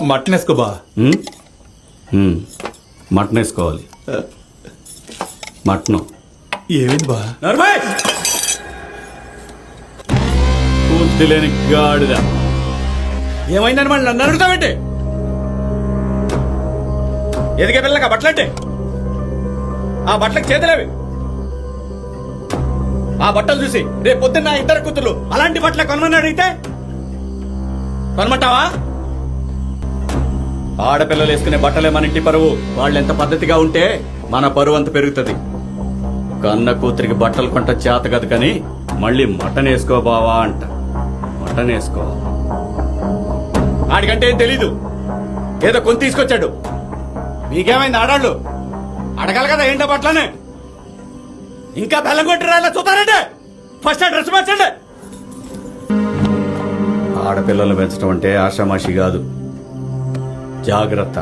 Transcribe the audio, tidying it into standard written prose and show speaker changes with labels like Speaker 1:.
Speaker 1: Mutton వేసుకో బా.
Speaker 2: Mutton వేసుకోవాలి. మటన్
Speaker 1: ఏమైంది బా?
Speaker 2: పూర్తి లేని గాడిద.
Speaker 3: ఏమైందని మళ్ళీ నన్ను అడుగుతావేంటి? ఎదిగే పిల్లక బట్టలంటే ఆ బట్టలకు చేతులేవి. ఆ బట్టలు చూసి రేపు పొద్దున్న ఇద్దరు కూతురు అలాంటి బట్టలు కొనమని అడిగితే కొనమంటావా? ఆడపిల్లలు వేసుకునే బట్టలే మన ఇంటి పరువు. వాళ్ళు ఎంత పద్ధతిగా ఉంటే మన పరువు అంత పెరుగుతుంది. కన్న కూతురికి బట్టలు కొంట చేత కదు కానీ మళ్ళీ మటన్ వేసుకో బావా అంట. మటన్ వేసుకో. ఆడికంటే ఏం తెలీదు, ఏదో కొని తీసుకొచ్చాడు. మీకేమైంది ఆడాళ్ళు? అడగాలి కదా ఏంటో బట్టలనే. ఇంకా బెల్లం కొట్టి రాలా చూతారంటే ఫస్ట్ డ్రెస్ మార్చండి. ఆడపిల్లలు పెంచడం అంటే ఆషామాషి కాదు. జాగ్రత్త.